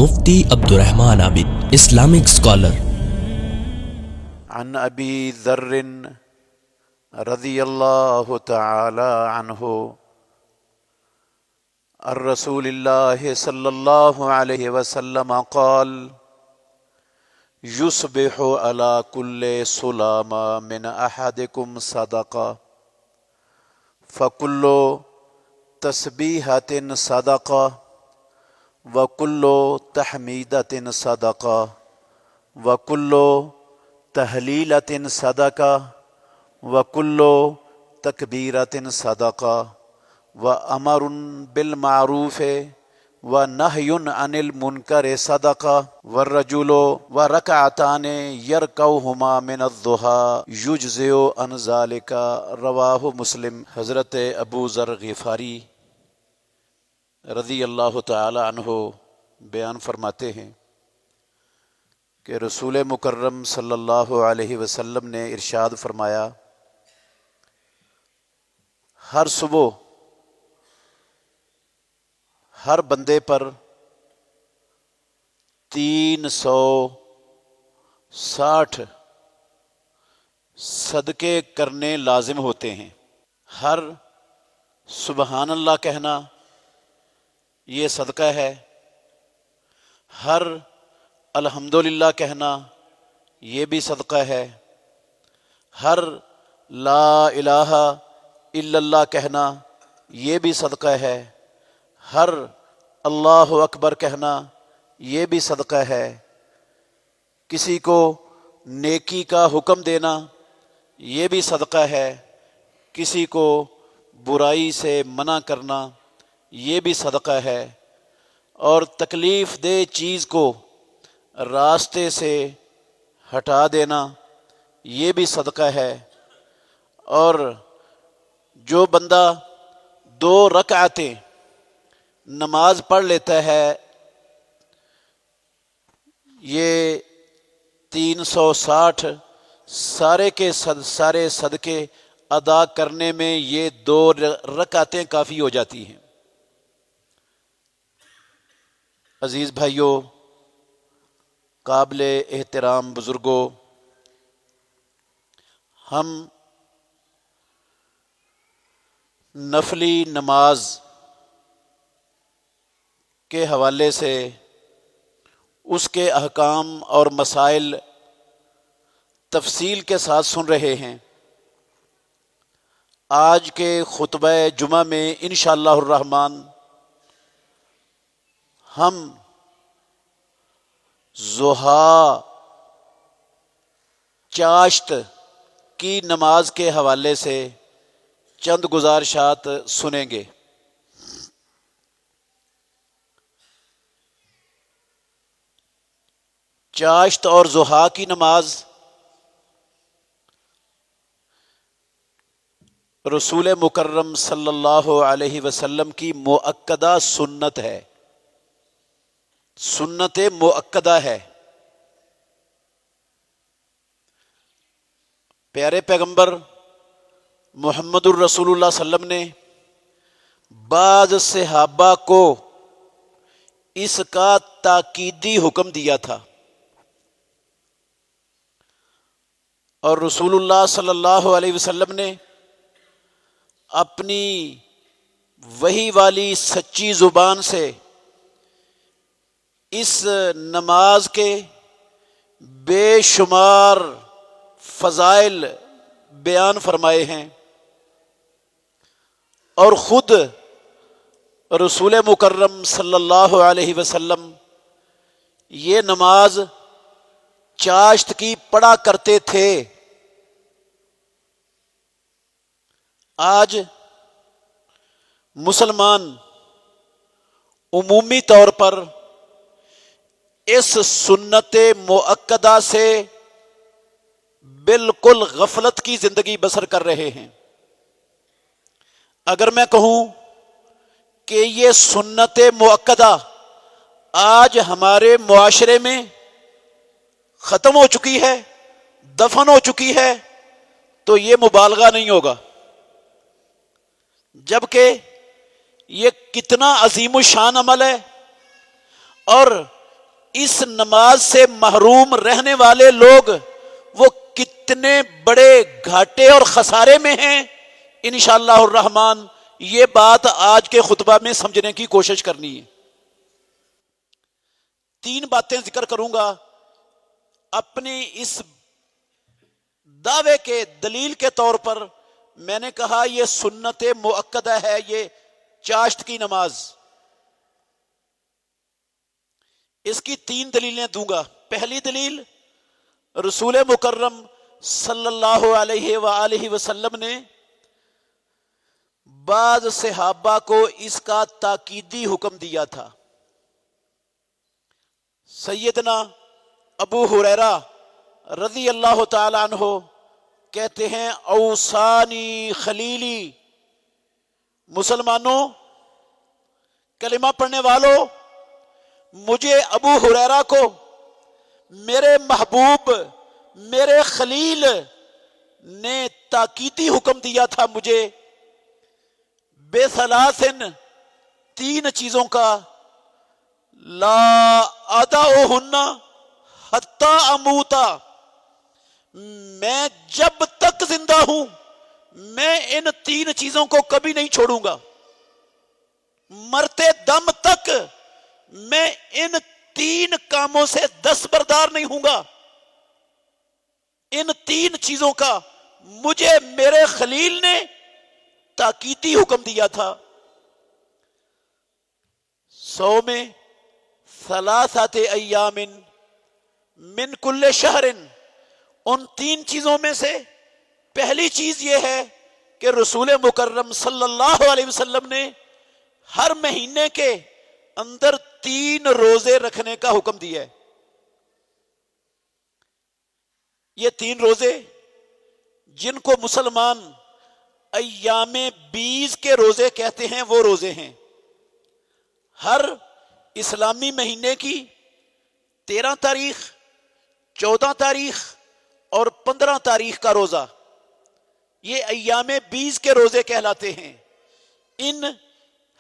مفتی عبد الرحمن عابد، Islamic scholar. عن ابی ذر رضی اللہ تعالی عنہ الرسول اللہ صلی اللہ علیہ وسلم قال یصبح علی کل سلام من احدکم صدقہ فکل تسبیحۃ صدقہ وکل تحمیدۃ صدقہ وکل تحلیلۃ صدقہ وکل تکبیرۃ صدقہ وامر بالمعروف ونہی عن المنکر صدقہ والرجل ورکعتان یرکعہما من الضحی یجزئ عن ذلک، رواہ مسلم۔ حضرت ابو ذر غفاری رضی اللہ تعالی عنہ بیان فرماتے ہیں کہ رسول مکرم صلی اللہ علیہ وسلم نے ارشاد فرمایا، ہر صبح ہر بندے پر 360 صدقے کرنے لازم ہوتے ہیں۔ ہر سبحان اللہ کہنا یہ صدقہ ہے، ہر الحمدللہ کہنا یہ بھی صدقہ ہے، ہر لا الہ الا اللہ کہنا یہ بھی صدقہ ہے، ہر اللہ اکبر کہنا یہ بھی صدقہ ہے، کسی کو نیکی کا حکم دینا یہ بھی صدقہ ہے، کسی کو برائی سے منع کرنا یہ بھی صدقہ ہے، اور تکلیف دہ چیز کو راستے سے ہٹا دینا یہ بھی صدقہ ہے۔ اور جو بندہ 2 رکعتیں نماز پڑھ لیتا ہے، یہ 360 سارے کے سارے صدقے ادا کرنے میں یہ 2 رکعتیں کافی ہو جاتی ہیں۔ عزیز بھائیوں، قابل احترام بزرگوں، ہم نفلی نماز کے حوالے سے اس کے احکام اور مسائل تفصیل کے ساتھ سن رہے ہیں۔ آج کے خطبہ جمعہ میں انشاءاللہ الرحمن ہم ضحیٰ چاشت کی نماز کے حوالے سے چند گزارشات سنیں گے۔ چاشت اور ضحیٰ کی نماز رسول مکرم صلی اللہ علیہ وسلم کی مؤکدہ سنت ہے، سنت مؤکدہ ہے۔ پیارے پیغمبر محمد الرسول اللہ صلی اللہ علیہ وسلم نے بعض صحابہ کو اس کا تاکیدی حکم دیا تھا، اور رسول اللہ صلی اللہ علیہ وسلم نے اپنی وحی والی سچی زبان سے اس نماز کے بے شمار فضائل بیان فرمائے ہیں، اور خود رسول مکرم صلی اللہ علیہ وسلم یہ نماز چاشت کی پڑھا کرتے تھے۔ آج مسلمان عمومی طور پر اس سنت مؤکدہ سے بالکل غفلت کی زندگی بسر کر رہے ہیں۔ اگر میں کہوں کہ یہ سنت مؤکدہ آج ہمارے معاشرے میں ختم ہو چکی ہے، دفن ہو چکی ہے، تو یہ مبالغہ نہیں ہوگا، جبکہ یہ کتنا عظیم الشان عمل ہے، اور اس نماز سے محروم رہنے والے لوگ وہ کتنے بڑے گھاٹے اور خسارے میں ہیں، انشاءاللہ الرحمن یہ بات آج کے خطبہ میں سمجھنے کی کوشش کرنی ہے۔ 3 باتیں ذکر کروں گا اپنی اس دعوے کے دلیل کے طور پر۔ میں نے کہا یہ سنت مؤکدہ ہے، یہ چاشت کی نماز، اس کی 3 دلیلیں دوں گا۔ پہلی دلیل، رسول مکرم صلی اللہ علیہ وآلہ وسلم نے بعض صحابہ کو اس کا تاکیدی حکم دیا تھا۔ سیدنا ابو ہریرہ رضی اللہ تعالی عنہ کہتے ہیں اوصانی خلیلی، مسلمانوں، کلمہ پڑھنے والوں، مجھے ابو ہریرہ کو میرے محبوب، میرے خلیل نے تاکیدی حکم دیا تھا مجھے بے ثلاثن، 3 چیزوں کا، لا ادعوہن حتی اموتا، میں جب تک زندہ ہوں میں ان 3 چیزوں کو کبھی نہیں چھوڑوں گا، مرتے دم تک میں ان 3 کاموں سے دستبردار نہیں ہوں گا۔ ان 3 چیزوں کا مجھے میرے خلیل نے تاکیدی حکم دیا تھا۔ صوم 3 ایام من کل شہر، ان 3 چیزوں میں سے پہلی چیز یہ ہے کہ رسول مکرم صلی اللہ علیہ وسلم نے ہر مہینے کے اندر 3 روزے رکھنے کا حکم دیا ہے۔ یہ 3 روزے جن کو مسلمان ایام 20 کے روزے کہتے ہیں، وہ روزے ہیں۔ ہر اسلامی مہینے کی 13 تاریخ، 14 تاریخ اور 15 تاریخ کا روزہ، یہ ایام 20 کے روزے کہلاتے ہیں۔ ان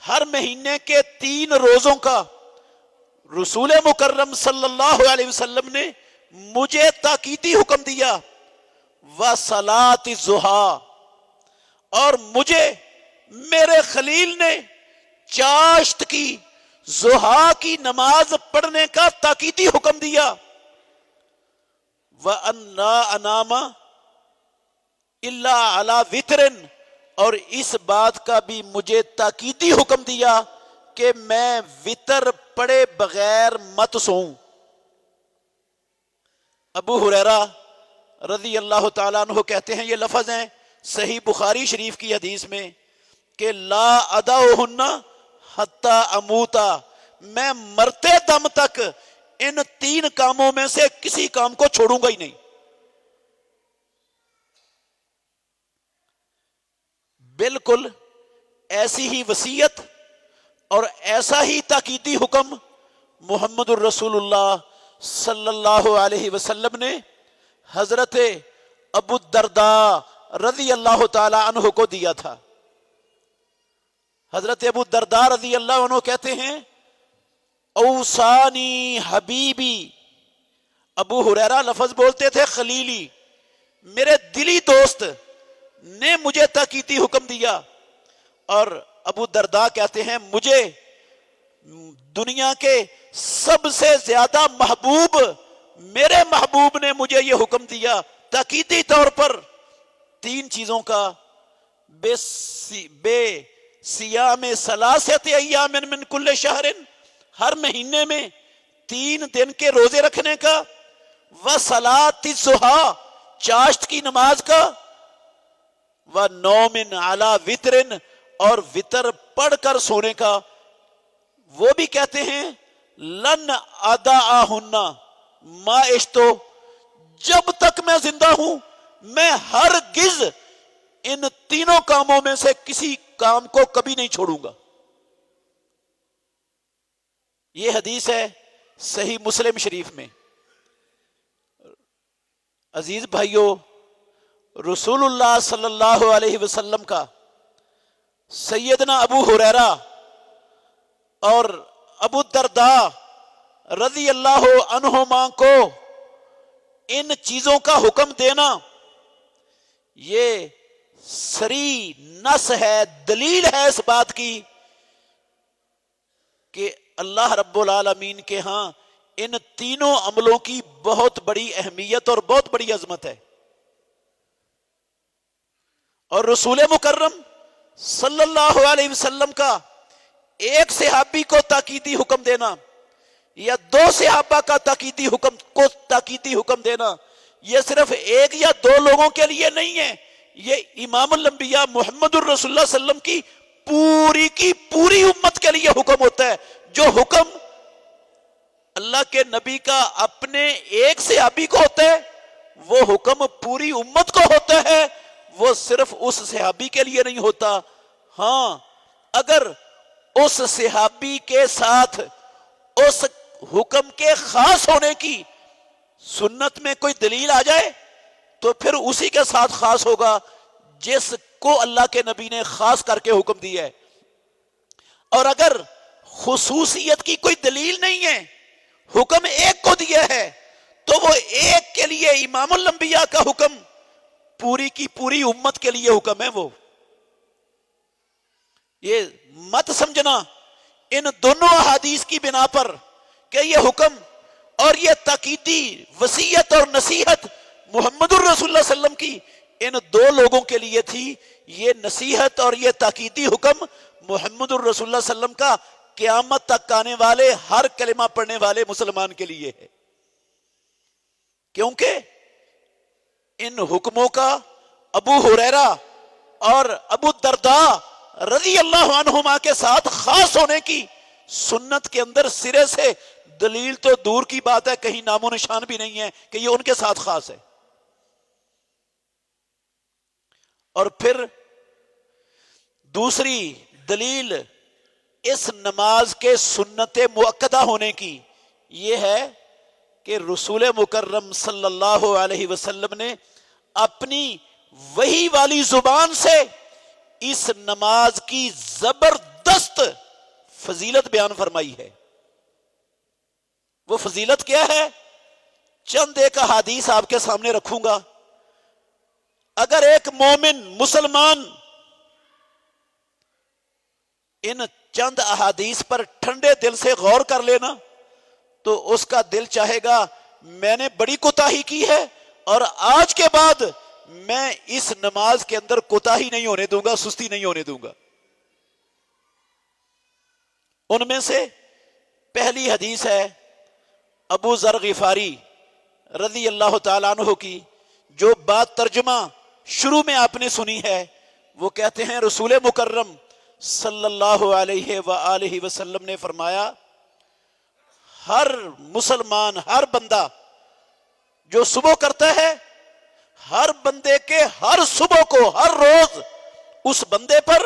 ہر مہینے کے 3 روزوں کا رسول مکرم صلی اللہ علیہ وسلم نے مجھے تاکیدی حکم دیا۔ وصلاۃ الضحیٰ، اور مجھے میرے خلیل نے چاشت کی، ضحیٰ کی نماز پڑھنے کا تاکیدی حکم دیا۔ وَأَن لَا أَنَامَ إِلَّا عَلَى وِتْرٍ، اور اس بات کا بھی مجھے تاکیدی حکم دیا کہ میں وطر پڑے بغیر مت سوؤں۔ ابو ہریرہ رضی اللہ تعالیٰ عنہ کہتے ہیں، یہ لفظ ہیں صحیح بخاری شریف کی حدیث میں کہ لا ادعوہن حتی اموتا، میں مرتے دم تک ان 3 کاموں میں سے کسی کام کو چھوڑوں گا ہی نہیں۔ بالکل ایسی ہی وصیت اور ایسا ہی تاکیدی حکم محمد الرسول اللہ صلی اللہ علیہ وسلم نے حضرت ابو الدرداء رضی اللہ تعالی عنہ کو دیا تھا۔ حضرت ابو الدرداء رضی اللہ عنہ کہتے ہیں اوصانی حبیبی، ابو ہریرہ لفظ بولتے تھے خلیلی، میرے دلی دوست نے مجھے تاکیدی حکم دیا۔ اور ابو الدرداء کہتے ہیں مجھے دنیا کے سب سے زیادہ محبوب میرے محبوب نے مجھے یہ حکم دیا تاکیدی طور پر 3 چیزوں کا، بے سیام 3 ایام من کل شہر، ہر مہینے میں 3 دن کے روزے رکھنے کا، وصلاۃ الضحیٰ، چاشت کی نماز کا، ونوم علی وطر، اور وطر پڑھ کر سونے کا۔ وہ بھی کہتے ہیں لن ادعہن ما عشت، جب تک میں زندہ ہوں میں ہرگز ان 3 کاموں میں سے کسی کام کو کبھی نہیں چھوڑوں گا۔ یہ حدیث ہے صحیح مسلم شریف میں۔ عزیز بھائیو، رسول اللہ صلی اللہ علیہ وسلم کا سیدنا ابو ہریرہ اور ابو الدرداء رضی اللہ عنہما کو ان چیزوں کا حکم دینا یہ سری نص ہے، دلیل ہے اس بات کی کہ اللہ رب العالمین کے ہاں ان تینوں عملوں کی بہت بڑی اہمیت اور بہت بڑی عظمت ہے۔ اور رسول مکرم صلی اللہ علیہ وسلم کا ایک صحابی کو تاکیدی حکم دینا یا دو صحابہ کا تاکیدی حکم دینا یہ صرف ایک یا دو لوگوں کے لیے نہیں ہے، یہ امام الانبیاء محمد الرسول اللہ صلی اللہ علیہ وسلم کی پوری امت کے لیے حکم ہوتا ہے۔ جو حکم اللہ کے نبی کا اپنے ایک صحابی کو ہوتا ہے وہ حکم پوری امت کو ہوتا ہے، وہ صرف اس صحابی کے لیے نہیں ہوتا۔ ہاں اگر اس صحابی کے ساتھ اس حکم کے خاص ہونے کی سنت میں کوئی دلیل آ جائے تو پھر اسی کے ساتھ خاص ہوگا جس کو اللہ کے نبی نے خاص کر کے حکم دیا ہے۔ اور اگر خصوصیت کی کوئی دلیل نہیں ہے، حکم ایک کو دیا ہے، تو وہ ایک کے لیے امام الانبیاء کا حکم پوری کی پوری امت کے لیے حکم ہے۔ وہ یہ مت سمجھنا ان دونوں احادیث کی بنا پر کہ یہ حکم اور یہ تاکیدی وصیت اور نصیحت محمد الرسول اللہ صلی اللہ علیہ وسلم کی ان دو لوگوں کے لیے تھی، یہ نصیحت اور یہ تاکیدی حکم محمد الرسول اللہ صلی اللہ علیہ وسلم کا قیامت تک آنے والے ہر کلمہ پڑھنے والے مسلمان کے لیے ہے، کیونکہ ان حکموں کا ابو ہریرہ اور ابو الدرداء رضی اللہ عنہما کے ساتھ خاص ہونے کی سنت کے اندر سرے سے دلیل تو دور کی بات ہے، کہیں نام و نشان بھی نہیں ہے کہ یہ ان کے ساتھ خاص ہے۔ اور پھر دوسری دلیل اس نماز کے سنت مؤکدہ ہونے کی یہ ہے کہ رسول مکرم صلی اللہ علیہ وسلم نے اپنی وحی والی زبان سے اس نماز کی زبردست فضیلت بیان فرمائی ہے۔ وہ فضیلت کیا ہے؟ چند ایک احادیث آپ کے سامنے رکھوں گا۔ اگر ایک مومن مسلمان ان چند احادیث پر ٹھنڈے دل سے غور کر لینا تو اس کا دل چاہے گا میں نے بڑی کوتاہی کی ہے اور آج کے بعد میں اس نماز کے اندر کوتاہی نہیں ہونے دوں گا، سستی نہیں ہونے دوں گا۔ ان میں سے پہلی حدیث ہے ابو ذر غفاری رضی اللہ تعالیٰ عنہ کی، جو بات ترجمہ شروع میں آپ نے سنی ہے۔ وہ کہتے ہیں رسول مکرم صلی اللہ علیہ وآلہ وسلم نے فرمایا، ہر مسلمان، ہر بندہ جو صبح کرتا ہے، ہر بندے کے ہر صبح کو، ہر روز اس بندے پر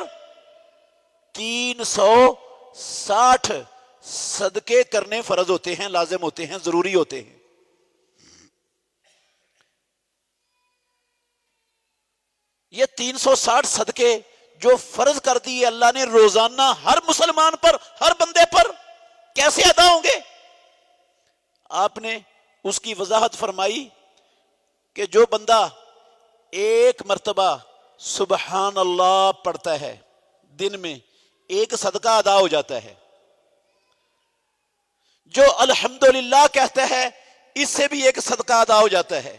360 صدقے کرنے فرض ہوتے ہیں، لازم ہوتے ہیں، ضروری ہوتے ہیں۔ یہ 360 صدقے جو فرض کر دیے اللہ نے روزانہ ہر مسلمان پر، ہر بندے پر، کیسے ادا ہوں گے؟ آپ نے اس کی وضاحت فرمائی کہ جو بندہ ایک مرتبہ سبحان اللہ پڑھتا ہے دن میں، ایک صدقہ ادا ہو جاتا ہے۔ جو الحمدللہ کہتا ہے، اس سے بھی ایک صدقہ ادا ہو جاتا ہے۔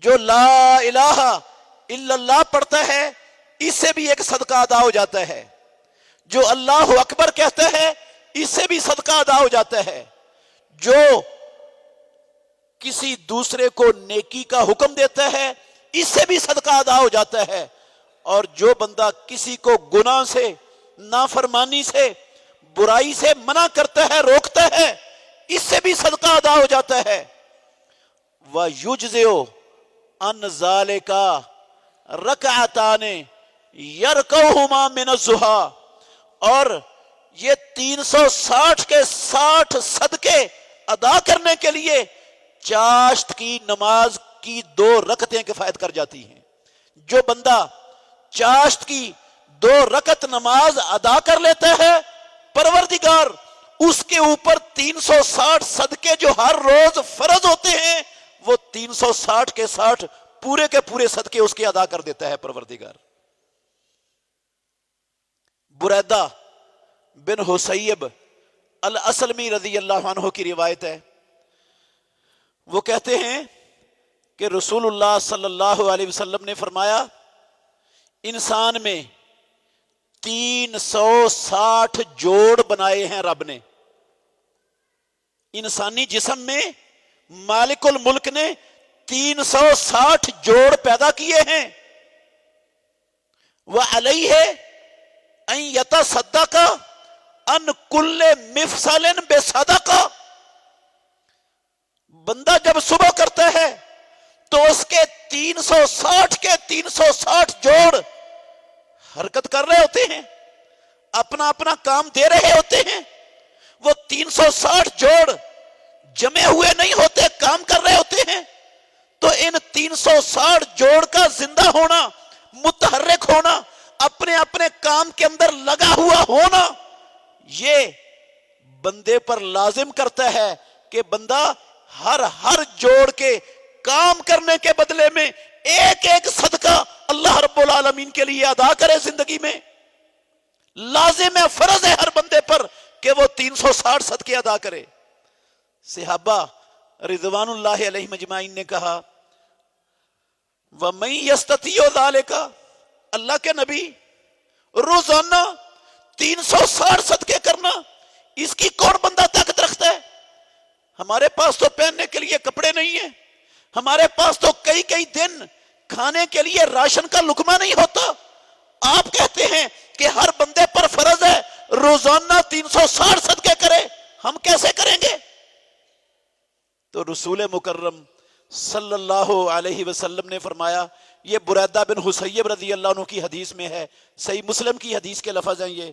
جو لا الہ الا اللہ پڑھتا ہے، اس سے بھی ایک صدقہ ادا ہو جاتا ہے۔ جو اللہ اکبر کہتا ہے، اس سے بھی صدقہ ادا ہو جاتا ہے۔ جو کسی دوسرے کو نیکی کا حکم دیتا ہے، اس سے بھی صدقہ ادا ہو جاتا ہے۔ اور جو بندہ کسی کو گناہ سے، نافرمانی سے، برائی سے منع کرتا ہے، روکتا ہے، اس سے بھی صدقہ ادا ہو جاتا ہے۔ وَيُجْزِئُ عَنْ ذَلِكَ رَكْعَتَانِ يَرْكَعُهُمَا مِنَ الضُّحَىٰ، اور یہ 360 کے 60 صدقے ادا کرنے کے لیے چاشت کی نماز کی 2 رکعتیں کفایت کر جاتی ہیں۔ جو بندہ چاشت کی 2 رکعت نماز ادا کر لیتا ہے، پروردگار اس کے اوپر 360 صدقے جو ہر روز فرض ہوتے ہیں وہ 360 کے 60 پورے کے پورے صدقے اس کے ادا کر دیتا ہے پروردگار۔ بریدہ بن حسیب الاسلمی رضی اللہ عنہ کی روایت ہے، وہ کہتے ہیں کہ رسول اللہ صلی اللہ علیہ وسلم نے فرمایا انسان میں 360 جوڑ بنائے ہیں رب نے، انسانی جسم میں مالک الملک نے 360 جوڑ پیدا کیے ہیں۔ وَعَلَيْهِ أَن يَتَصَدَّقَ عَن كُلِّ مِفْصَلٍ بِصَدَقَةٍ، بندہ جب صبح کرتا ہے تو اس کے 360 کے 360 جوڑ حرکت کر رہے ہوتے ہیں، اپنا اپنا کام دے رہے ہوتے ہیں۔ وہ 360 جوڑ جمے ہوئے نہیں ہوتے، کام کر رہے ہوتے ہیں۔ تو ان 360 جوڑ کا زندہ ہونا، متحرک ہونا، اپنے اپنے کام کے اندر لگا ہوا ہونا، یہ بندے پر لازم کرتا ہے کہ بندہ ہر جوڑ کے کام کرنے کے بدلے میں ایک ایک صدقہ اللہ رب العالمین کے لیے ادا کرے زندگی میں۔ لازم ہے، فرض ہے ہر بندے پر کہ وہ 360 صدقے ادا کرے۔ صحابہ رضوان اللہ علیہ مجمعین نے کہا وَمَن يَسْتَطِيعُ ذَلِكَ، اللہ کے نبی روزانہ 360 صدقے کرنا، اس کی کون بندہ طاقت رکھتا ہے؟ ہمارے پاس تو پہننے کے لیے کپڑے نہیں ہیں، ہمارے پاس تو کئی دن کھانے کے لیے راشن کا لقمہ نہیں ہوتا، آپ کہتے ہیں کہ ہر بندے پر فرض ہے روزانہ 360 صدقے کرے، ہم کیسے کریں گے؟ تو رسول مکرم صلی اللہ علیہ وسلم نے فرمایا، یہ بریدہ بن حسیب رضی اللہ عنہ کی حدیث میں ہے، صحیح مسلم کی حدیث کے لفظ ہیں یہ،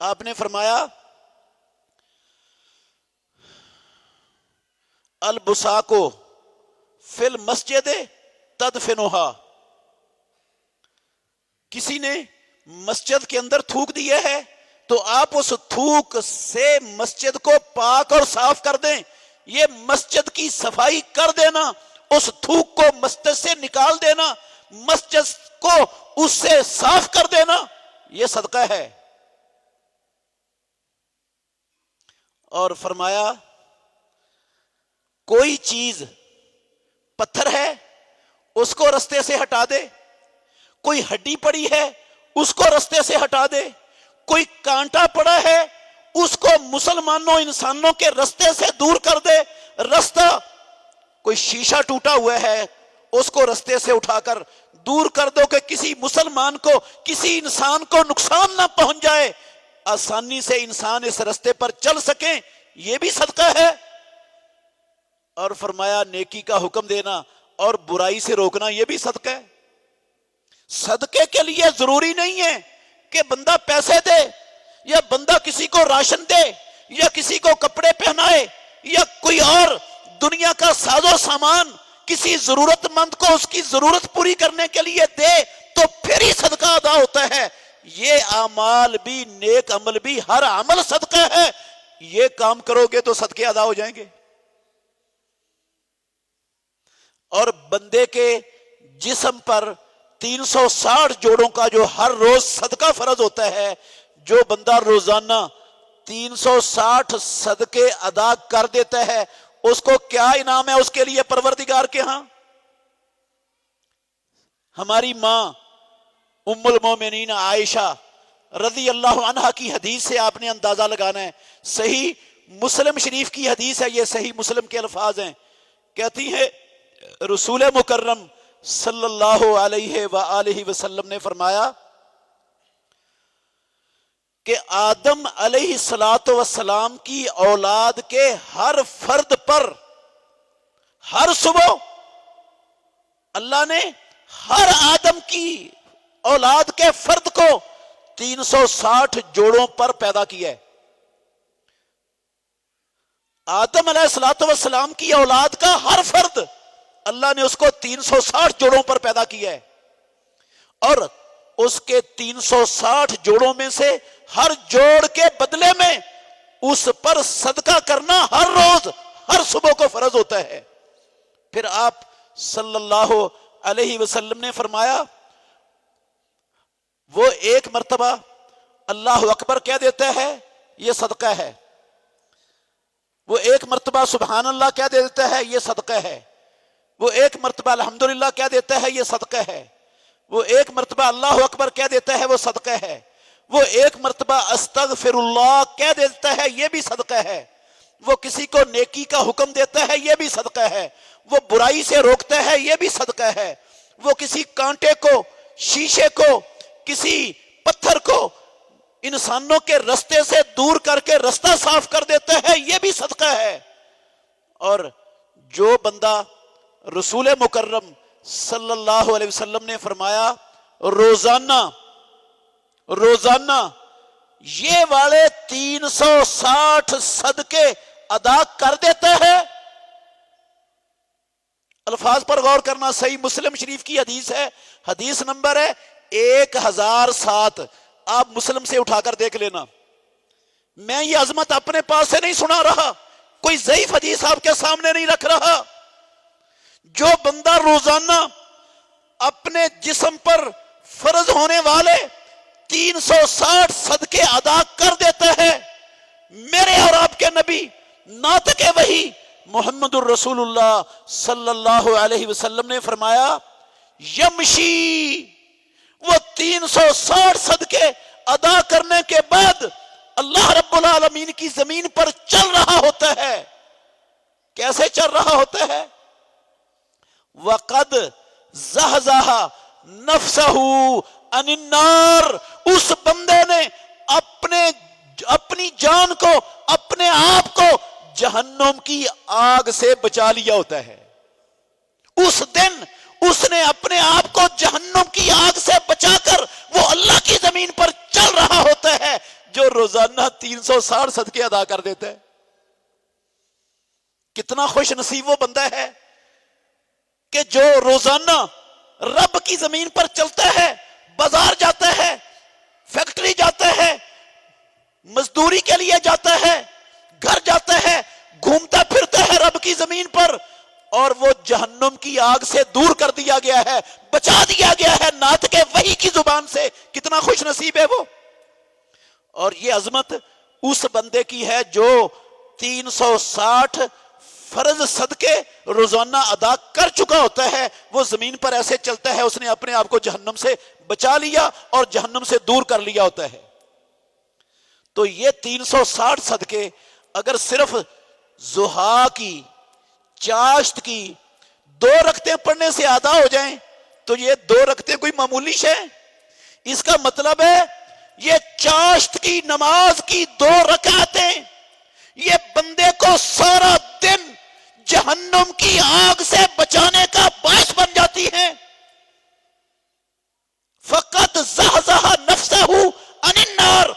آپ نے فرمایا البساق فی المسجد تدفنها، کسی نے مسجد کے اندر تھوک دیا ہے تو آپ اس تھوک سے مسجد کو پاک اور صاف کر دیں، یہ مسجد کی صفائی کر دینا، اس تھوک کو مسجد سے نکال دینا، مسجد کو اس سے صاف کر دینا، یہ صدقہ ہے۔ اور فرمایا کوئی چیز پتھر ہے اس کو رستے سے ہٹا دے، کوئی ہڈی پڑی ہے اس کو رستے سے ہٹا دے، کوئی کانٹا پڑا ہے اس کو مسلمانوں انسانوں کے رستے سے دور کر دے، رستہ کوئی شیشہ ٹوٹا ہوا ہے اس کو رستے سے اٹھا کر دور کر دو کہ کسی مسلمان کو، کسی انسان کو نقصان نہ پہنچ جائے، آسانی سے انسان اس رستے پر چل سکیں، یہ بھی صدقہ ہے۔ اور فرمایا نیکی کا حکم دینا اور برائی سے روکنا، یہ بھی صدقہ ہے۔ صدقے کے لیے ضروری نہیں ہے کہ بندہ پیسے دے یا بندہ کسی کو راشن دے یا کسی کو کپڑے پہنائے یا کوئی اور دنیا کا ساز و سامان کسی ضرورت مند کو اس کی ضرورت پوری کرنے کے لیے دے تو پھر ہی صدقہ ادا ہوتا ہے۔ یہ اعمال بھی، نیک عمل بھی، ہر عمل صدقہ ہے، یہ کام کرو گے تو صدقے ادا ہو جائیں گے۔ اور بندے کے جسم پر 360 جوڑوں کا جو ہر روز صدقہ فرض ہوتا ہے، جو بندہ روزانہ 360 صدقے ادا کر دیتا ہے اس کو کیا انعام ہے اس کے لیے پروردگار کے ہاں؟ ہماری ماں ام المومنین عائشہ رضی اللہ عنہا کی حدیث سے آپ نے اندازہ لگانا ہے، صحیح مسلم شریف کی حدیث ہے، یہ صحیح مسلم کے الفاظ ہیں، کہتی ہے رسول مکرم صلی اللہ علیہ وآلہ وسلم نے فرمایا کہ آدم علیہ السلام کی اولاد کے ہر فرد پر ہر صبح اللہ نے ہر آدم کی اولاد کے فرد کو 360 جوڑوں پر پیدا کیا ہے۔ آدم علیہ السلام کی اولاد کا ہر فرد اللہ نے اس کو 360 جوڑوں پر پیدا کیا ہے، اور اس کے 360 جوڑوں میں سے ہر جوڑ کے بدلے میں اس پر صدقہ کرنا ہر روز ہر صبح کو فرض ہوتا ہے۔ پھر آپ صلی اللہ علیہ وسلم نے فرمایا وہ ایک مرتبہ اللہ اکبر کہہ دیتا ہے یہ صدقہ ہے، وہ ایک مرتبہ سبحان اللہ کہہ دیتا ہے یہ صدقہ ہے، وہ ایک مرتبہ الحمدللہ کہہ دیتا ہے یہ صدقہ ہے، وہ ایک مرتبہ اللہ اکبر کہہ دیتا ہے وہ صدقہ ہے، وہ ایک مرتبہ استغفر اللہ کہہ دیتا ہے یہ بھی صدقہ ہے، وہ کسی کو نیکی کا حکم دیتا ہے یہ بھی صدقہ ہے، وہ برائی سے روکتا ہے یہ بھی صدقہ ہے، وہ کسی کانٹے کو، شیشے کو، کسی پتھر کو انسانوں کے رستے سے دور کر کے رستہ صاف کر دیتا ہے یہ بھی صدقہ ہے۔ اور جو بندہ رسول مکرم صلی اللہ علیہ وسلم نے فرمایا روزانہ یہ والے 360 صدقے ادا کر دیتا ہے۔ الفاظ پر غور کرنا، صحیح مسلم شریف کی حدیث ہے، حدیث نمبر ہے 1007، آپ مسلم سے اٹھا کر دیکھ لینا۔ میں یہ عظمت اپنے پاس سے نہیں سنا رہا، کوئی ضعیف حدیث آپ کے سامنے نہیں رکھ رہا۔ جو بندہ روزانہ اپنے جسم پر فرض ہونے والے 360 صدقے ادا کر دیتا ہے، میرے اور آپ کے نبی ناطق وحی محمد الرسول اللہ صلی اللہ علیہ وسلم نے فرمایا یمشی، وہ 360 صدقے ادا کرنے کے بعد اللہ رب العالمین کی زمین پر چل رہا ہوتا ہے۔ کیسے چل رہا ہوتا ہے؟ وَقَدْ زَحْزَحَ نَفْسَهُ عَنِ النَّارِ، اس بندے نے اپنی جان کو، اپنے آپ کو جہنم کی آگ سے بچا لیا ہوتا ہے۔ اس دن اس نے اپنے آپ کو جہنم کی آگ سے بچا کر وہ اللہ کی زمین پر چل رہا ہوتا ہے جو روزانہ 360 صدقے ادا کر دیتا ہے۔ کتنا خوش نصیب وہ بندہ ہے کہ جو روزانہ رب کی زمین پر چلتا ہے، بازار جاتا ہے، فیکٹری جاتا ہے، مزدوری کے لیے جاتا ہے، گھر جاتا ہے، گھومتا پھرتا ہے رب کی زمین پر، اور وہ جہنم کی آگ سے دور کر دیا گیا ہے، بچا دیا گیا ہے ناطق وحی کی زبان سے۔ کتنا خوش نصیب ہے وہ۔ اور یہ عظمت اس بندے کی ہے جو 360 فرض صدقے روزانہ ادا کر چکا ہوتا ہے، وہ زمین پر ایسے چلتا ہے، اس نے اپنے آپ کو جہنم سے بچا لیا اور جہنم سے دور کر لیا ہوتا ہے۔ تو یہ 360 صدقے اگر صرف ضحیٰ کی، چاشت کی 2 رکعتیں پڑھنے سے ادا ہو جائیں تو یہ 2 رکعتیں کوئی معمولی شے؟ اس کا مطلب ہے یہ چاشت کی نماز کی 2 رکعتیں یہ بندے کو سارا دن جہنم کی آگ سے بچانے کا باعث بن جاتی ہیں۔ فقط زحزح نفسہ عن النار،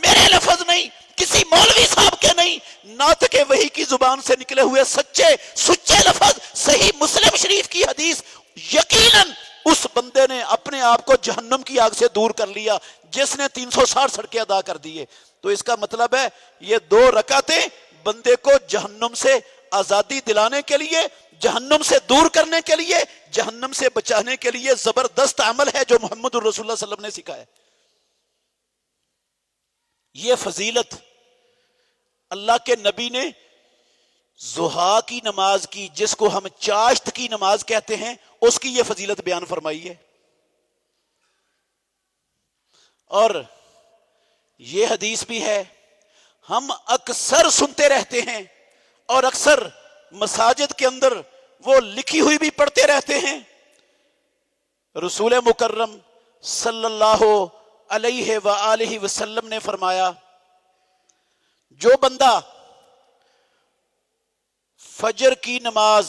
میرے لفظ نہیں، کسی مولوی صاحب کے نہیں، ناطق وحی کی زبان سے نکلے ہوئے سچے لفظ، صحیح مسلم شریف کی حدیث۔ یقیناً اس بندے نے اپنے آپ کو جہنم کی آگ سے دور کر لیا جس نے 360 صدقے ادا کر دیے۔ تو اس کا مطلب ہے یہ 2 رکعتیں بندے کو جہنم سے آزادی دلانے کے لیے، جہنم سے دور کرنے کے لیے، جہنم سے بچانے کے لیے زبردست عمل ہے جو محمد الرسول اللہ صلی اللہ علیہ وسلم نے سکھایا۔ یہ فضیلت اللہ کے نبی نے ضحیٰ کی نماز کی، جس کو ہم چاشت کی نماز کہتے ہیں، اس کی یہ فضیلت بیان فرمائی ہے۔ اور یہ حدیث بھی ہے، ہم اکثر سنتے رہتے ہیں اور اکثر مساجد کے اندر وہ لکھی ہوئی بھی پڑھتے رہتے ہیں۔ رسول مکرم صلی اللہ علیہ وآلہ وسلم نے فرمایا جو بندہ فجر کی نماز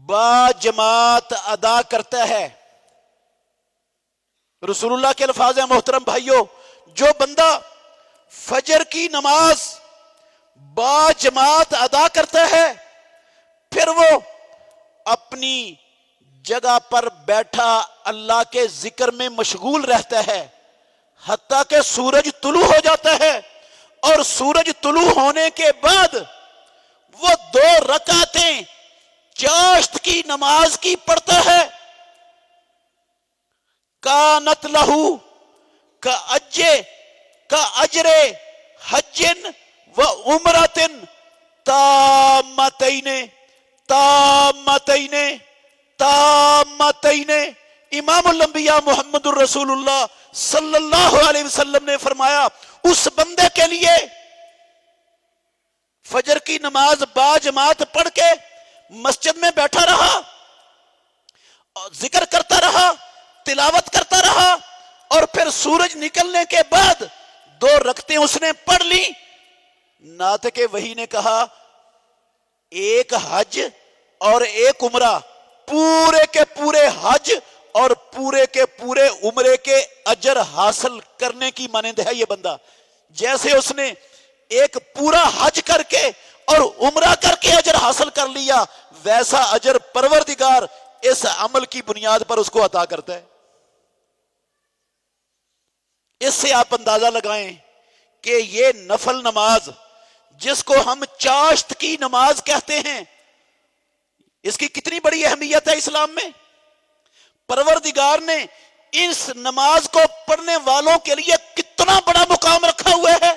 با جماعت ادا کرتا ہے، رسول اللہ کے الفاظ ہیں محترم بھائیوں، جو بندہ فجر کی نماز با جماعت ادا کرتا ہے پھر وہ اپنی جگہ پر بیٹھا اللہ کے ذکر میں مشغول رہتا ہے حتیٰ کہ سورج طلوع ہو جاتا ہے، اور سورج طلوع ہونے کے بعد وہ 2 رکعتیں چاشت کی نماز کی پڑھتا ہے، کانت لہو کا اجر حجن و عمرتن تامتین امام الانبیاء محمد الرسول اللہ صلی اللہ علیہ وسلم نے فرمایا اس بندے کے لیے فجر کی نماز با جماعت پڑھ کے مسجد میں بیٹھا رہا، ذکر کرتا رہا، تلاوت کرتا رہا، اور پھر سورج نکلنے کے بعد 2 رکعتیں اس نے پڑھ لی. ناطق وحی نے کہا ایک حج اور ایک عمرہ، پورے کے پورے حج اور پورے کے پورے عمرے کے اجر حاصل کرنے کی مانند ہے یہ بندہ. جیسے اس نے ایک پورا حج کر کے اور عمرہ کر کے اجر حاصل کر لیا، ویسا اجر پروردگار اس عمل کی بنیاد پر اس کو عطا کرتا ہے. اس سے آپ اندازہ لگائیں کہ یہ نفل نماز جس کو ہم چاشت کی نماز کہتے ہیں، اس کی کتنی بڑی اہمیت ہے اسلام میں. پروردگار نے اس نماز کو پڑھنے والوں کے لیے کتنا بڑا مقام رکھا ہوا ہے.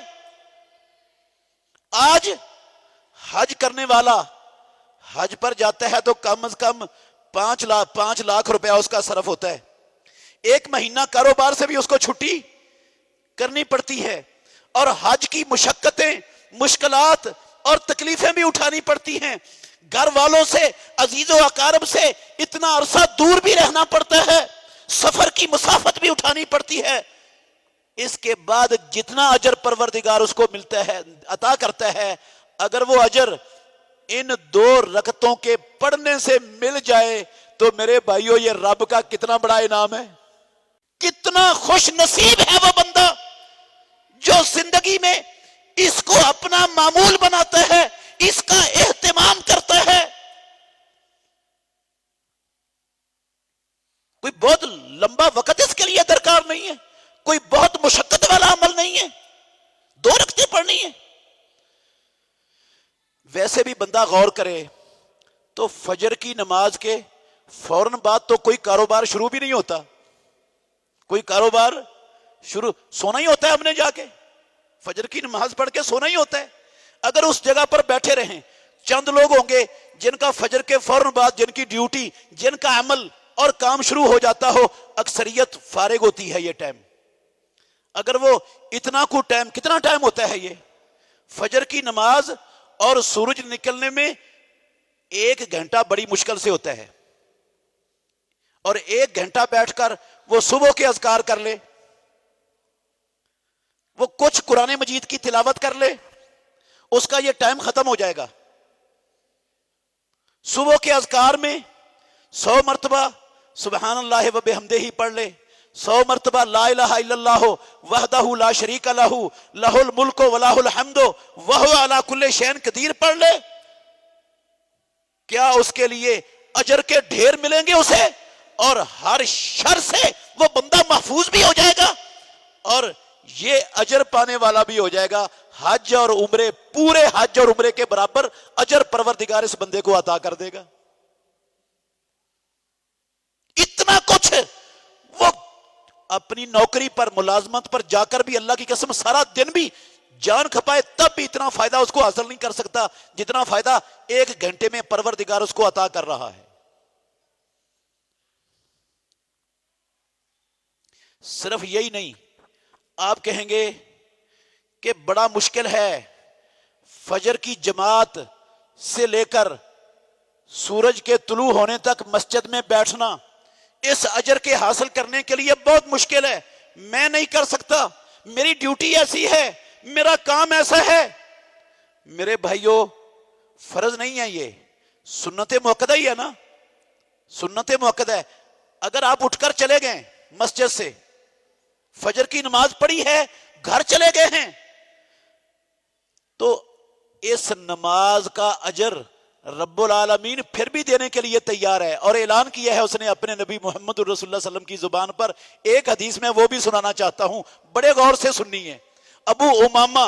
آج حج کرنے والا حج پر جاتا ہے تو کم از کم 5 لاکھ روپیہ اس کا صرف ہوتا ہے. 1 مہینہ کاروبار سے بھی اس کو چھٹی کرنی پڑتی ہے، اور حج کی مشقتیں، مشکلات اور تکلیفیں بھی اٹھانی پڑتی ہیں. گھر والوں سے، عزیز و اقارب سے اتنا عرصہ دور بھی رہنا پڑتا ہے، سفر کی مسافت بھی اٹھانی پڑتی ہے. اس کے بعد جتنا اجر پروردگار اس کو ملتا ہے، عطا کرتا ہے، اگر وہ اجر ان 2 رکعتوں کے پڑھنے سے مل جائے تو میرے بھائیو یہ رب کا کتنا بڑا انعام ہے. کتنا خوش نصیب ہے وہ بندہ جو زندگی میں اس کو اپنا معمول بناتا ہے، اس کا اہتمام کرتا ہے. کوئی بہت لمبا وقت اس کے لیے درکار نہیں ہے، کوئی بہت مشقت والا عمل نہیں ہے، 2 رکعتیں پڑھنی ہے. ویسے بھی بندہ غور کرے تو فجر کی نماز کے فوراً بعد تو کوئی کاروبار شروع بھی نہیں ہوتا. کوئی کاروبار شروع، سونا ہی ہوتا ہے ہم نے جا کے، فجر کی نماز پڑھ کے سونا ہی ہوتا ہے. اگر اس جگہ پر بیٹھے رہیں، چند لوگ ہوں گے جن کا فجر کے فوراً بعد، جن کی ڈیوٹی، جن کا عمل اور کام شروع ہو جاتا ہو، اکثریت فارغ ہوتی ہے یہ ٹائم. اگر وہ اتنا کو ٹائم، کتنا ٹائم ہوتا ہے یہ فجر کی نماز اور سورج نکلنے میں 1 گھنٹہ بڑی مشکل سے ہوتا ہے. اور 1 گھنٹہ بیٹھ کر وہ صبح کے اذکار کر لے، وہ کچھ قرآن مجید کی تلاوت کر لے، اس کا یہ ٹائم ختم ہو جائے گا. صبح کے اذکار میں 100 مرتبہ سبحان اللہ و بحمدہ پڑھ لے، 100 مرتبہ لا الہ الا اللہ وحدہ لا شریک لہ لہ الملک و لہ الحمد وہو علی کل شیء قدیر پڑھ لے. کیا اس کے لیے اجر کے ڈھیر ملیں گے اسے، اور ہر شر سے وہ بندہ محفوظ بھی ہو جائے گا، اور یہ اجر پانے والا بھی ہو جائے گا. حج اور عمرے، پورے حج اور عمرے کے برابر اجر پروردگار اس بندے کو عطا کر دے گا. اتنا کچھ وہ اپنی نوکری پر، ملازمت پر جا کر بھی، اللہ کی قسم سارا دن بھی جان کھپائے تب بھی اتنا فائدہ اس کو حاصل نہیں کر سکتا جتنا فائدہ 1 گھنٹے میں پروردگار اس کو عطا کر رہا ہے. صرف یہی نہیں، آپ کہیں گے کہ بڑا مشکل ہے فجر کی جماعت سے لے کر سورج کے طلوع ہونے تک مسجد میں بیٹھنا، اس اجر کے حاصل کرنے کے لیے بہت مشکل ہے، میں نہیں کر سکتا، میری ڈیوٹی ایسی ہے، میرا کام ایسا ہے. میرے بھائیوں، فرض نہیں ہے، یہ سنت موقدہ ہی ہے نا، سنت موقدہ ہے. اگر آپ اٹھ کر چلے گئے مسجد سے، فجر کی نماز پڑھی ہے، گھر چلے گئے ہیں، تو اس نماز کا اجر رب العالمین پھر بھی دینے کے لیے تیار ہے، اور اعلان کیا ہے اس نے اپنے نبی محمد رسول اللہ صلی اللہ علیہ وسلم کی زبان پر. ایک حدیث میں وہ بھی سنانا چاہتا ہوں، بڑے غور سے سننی ہے. ابو امامہ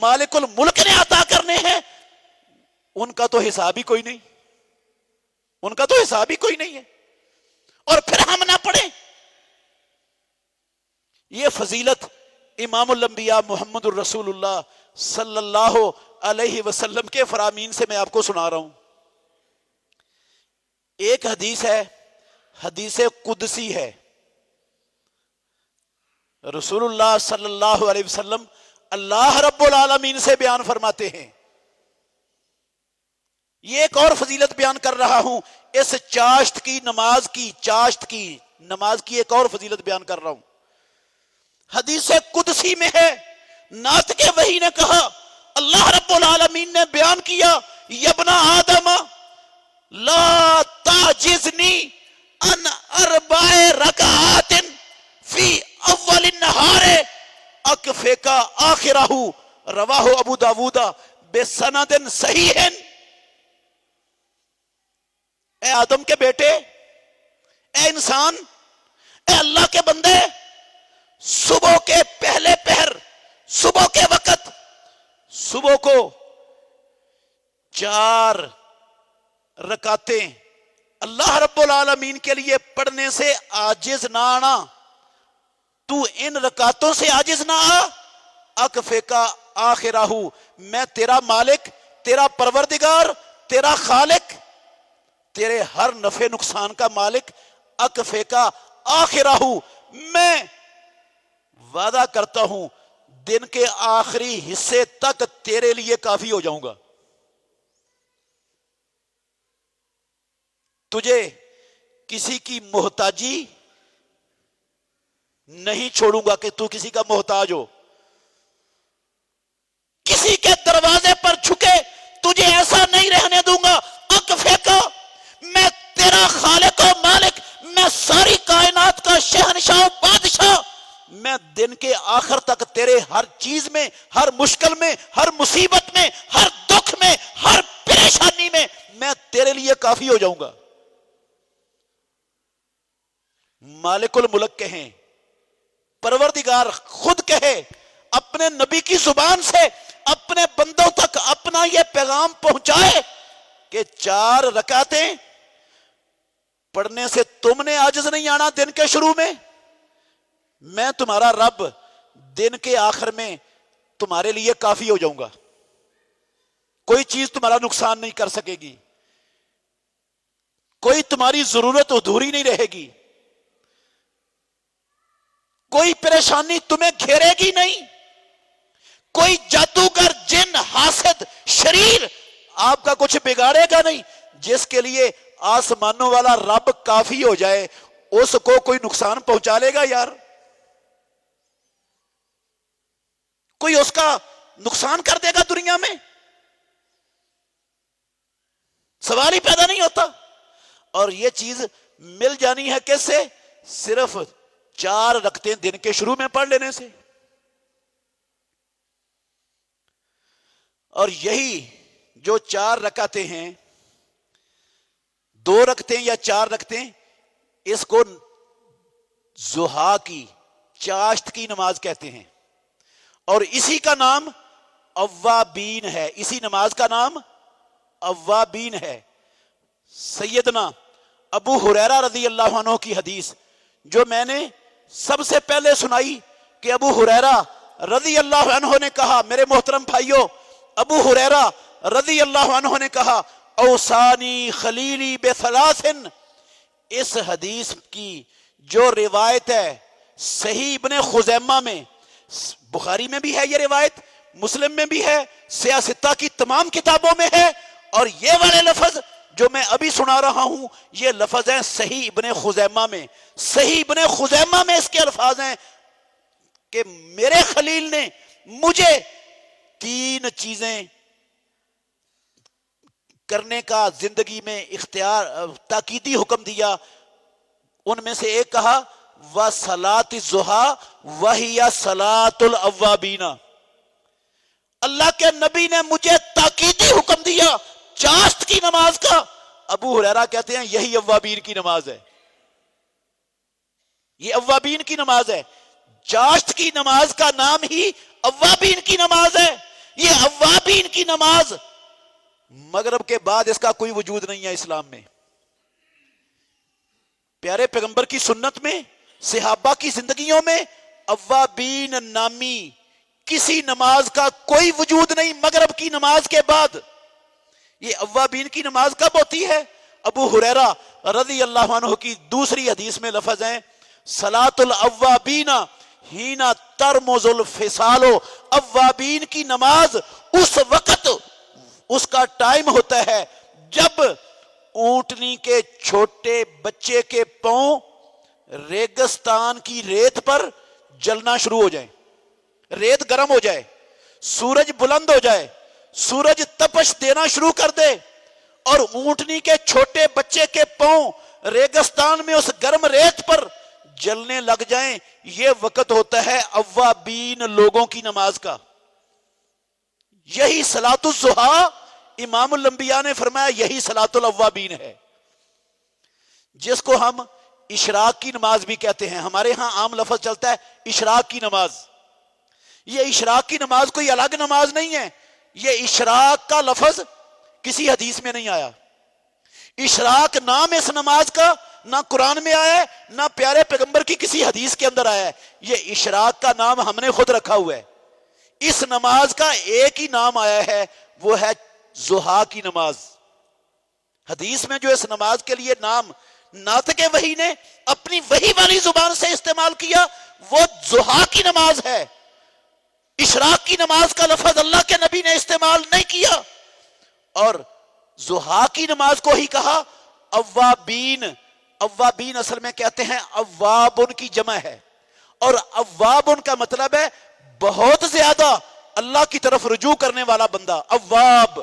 مالک الملک نے عطا کرنے ہیں ان کا تو حساب ہی کوئی نہیں، ان کا تو حساب ہی کوئی نہیں ہے، اور پھر ہم نہ پڑھیں۔ یہ فضیلت امام الانبیاء محمد الرسول اللہ صلی اللہ علیہ وسلم کے فرامین سے میں آپ کو سنا رہا ہوں۔ ایک حدیث ہے، حدیث قدسی ہے، رسول اللہ صلی اللہ علیہ وسلم اللہ رب العالمین سے بیان فرماتے ہیں۔ یہ ایک اور فضیلت بیان کر رہا ہوں، اس چاشت کی نماز کی، چاشت کی نماز کی ایک اور فضیلت بیان کر رہا ہوں۔ حدیث قدسی میں ہے، ناطق وحی نے کہا، اللہ رب العالمین نے بیان کیا، یبن آدم لا تعجزنی ان اربع رکعات فی اول النہار اکفیک آخرہ، رواہ ابو داود بسند صحیح۔ اے آدم کے بیٹے، اے انسان، اے اللہ کے بندے، صبح کے پہلے پہر، صبح کے وقت، صبح کو 4 رکعتیں اللہ رب العالمین کے لیے پڑھنے سے عاجز نہ آنا، تو ان رکعتوں سے عاجز نہ آ، اکفیکا آخرہ، میں تیرا مالک، تیرا پروردگار، تیرا خالق، تیرے ہر نفع نقصان کا مالک، اکفیکا آخرہ، میں وعدہ کرتا ہوں دن کے آخری حصے تک تیرے لیے کافی ہو جاؤں گا، تجھے کسی کی محتاجی نہیں چھوڑوں گا کہ تو کسی کا محتاج ہو، کسی کے دروازے پر جھکے تجھے ایسا نہیں رہنے دوں گا، اکفیکا، میں تیرا خالق و مالک، میں ساری کائنات کا شہنشاہ و بادشاہ، میں دن کے آخر تک تیرے ہر چیز میں، ہر مشکل میں، ہر مصیبت میں، ہر دکھ میں، ہر پریشانی میں تیرے لیے کافی ہو جاؤں گا۔ مالک الملک کہیں، پروردگار خود کہے، اپنے نبی کی زبان سے اپنے بندوں تک اپنا یہ پیغام پہنچائے کہ 4 رکعتیں پڑھنے سے تم نے عاجز نہیں آنا دن کے شروع میں تمہارا رب دن کے آخر میں تمہارے لیے کافی ہو جاؤں گا، کوئی چیز تمہارا نقصان نہیں کر سکے گی، کوئی تمہاری ضرورت ادھوری نہیں رہے گی، کوئی پریشانی تمہیں گھیرے گی نہیں، کوئی جادوگر، جن، حاسد، شریر آپ کا کچھ بگاڑے گا نہیں۔ جس کے لیے آسمانوں والا رب کافی ہو جائے، اس کو کوئی نقصان پہنچا لے گا یار؟ کوئی اس کا نقصان کر دے گا دنیا میں؟ سوال ہی پیدا نہیں ہوتا۔ اور یہ چیز مل جانی ہے کس سے؟ صرف 4 رکعتیں دن کے شروع میں پڑھ لینے سے۔ اور یہی جو 4 رکعتیں ہیں، 2 رکعتیں یا 4 رکعتیں، اس کو ضحیٰ کی، چاشت کی نماز کہتے ہیں، اور اسی کا نام اوابین ہے، اسی نماز کا نام اوابین ہے۔ سیدنا ابو ہریرہ رضی اللہ عنہ کی حدیث جو میں نے سب سے پہلے سنائی کہ ابو ہریرہ رضی اللہ عنہ نے کہا، میرے محترم بھائیوں، ابو ہریرہ رضی اللہ عنہ نے کہا، اوصانی خلیلی بثلاثن، اس حدیث کی جو روایت ہے صحیح ابن خزیمہ میں، بخاری میں بھی ہے یہ روایت، مسلم میں بھی ہے، سیاستہ کی تمام کتابوں میں ہے، اور یہ والے لفظ جو میں ابھی سنا رہا ہوں یہ لفظ ہیں صحیح ابن خزیمہ میں۔ صحیح ابن خزیمہ میں اس کے الفاظ ہیں کہ میرے خلیل نے مجھے 3 چیزیں کرنے کا زندگی میں اختیار، تاکیدی حکم دیا، ان میں سے ایک کہا وَصَلَاةِ الضُّحَىٰ وَهِيَ صَلَاةُ الْأَوَّابِينَ، اللہ کے نبی نے مجھے تاکیدی حکم دیا چاشت کی نماز کا۔ ابو ہریرہ کہتے ہیں یہی اوابین کی نماز ہے، یہ اوابین کی نماز ہے۔ چاشت کی نماز کا نام ہی اوابین کی نماز ہے. یہ اوابین کی نماز مغرب کے بعد اس کا کوئی وجود نہیں ہے اسلام میں. پیارے پیغمبر کی سنت میں، صحابہ کی زندگیوں میں اوابین نامی کسی نماز کا کوئی وجود نہیں مغرب کی نماز کے بعد. یہ اوابین کی نماز کب ہوتی ہے؟ ابو ہریرہ رضی اللہ عنہ کی دوسری حدیث میں لفظ ہیں صلاۃ الاوابین ہینا ترمز الفصال. اوابین کی نماز اس وقت اس کا ٹائم ہوتا ہے جب اونٹنی کے چھوٹے بچے کے پاؤں ریگستان کی ریت پر جلنا شروع ہو جائیں، ریت گرم ہو جائے، سورج بلند ہو جائے، سورج تپش دینا شروع کر دے اور اونٹنی کے چھوٹے بچے کے پاؤں ریگستان میں اس گرم ریت پر جلنے لگ جائیں. یہ وقت ہوتا ہے اوابین لوگوں کی نماز کا. یہی صلاۃ الضحیٰ امام الانبیاء نے فرمایا یہی صلاۃ الاوابین ہے، جس کو ہم اشراق کی نماز بھی کہتے ہیں. ہمارے ہاں عام لفظ چلتا ہے اشراق کی نماز. یہ اشراق کی نماز کوئی الگ نماز نہیں ہے. یہ اشراق کا لفظ کسی حدیث میں نہیں آیا. اشراق نام اس نماز کا نہ قرآن میں آیا ہے نہ پیارے پیغمبر کی کسی حدیث کے اندر آیا ہے. یہ اشراق کا نام ہم نے خود رکھا ہوا ہے. اس نماز کا ایک ہی نام آیا ہے، وہ ہے ضحیٰ کی نماز. حدیث میں جو اس نماز کے لیے نام ناطق وحی نے اپنی وحی والی زبان سے استعمال کیا وہ ضحیٰ کی نماز ہے. اشراق کی نماز کا لفظ اللہ کے نبی نے استعمال نہیں کیا اور ضحیٰ کی نماز کو ہی کہا اوابین. اوابین اصل میں کہتے ہیں اوابن کی جمع ہے اور اوابن کا مطلب ہے بہت زیادہ اللہ کی طرف رجوع کرنے والا بندہ. اواب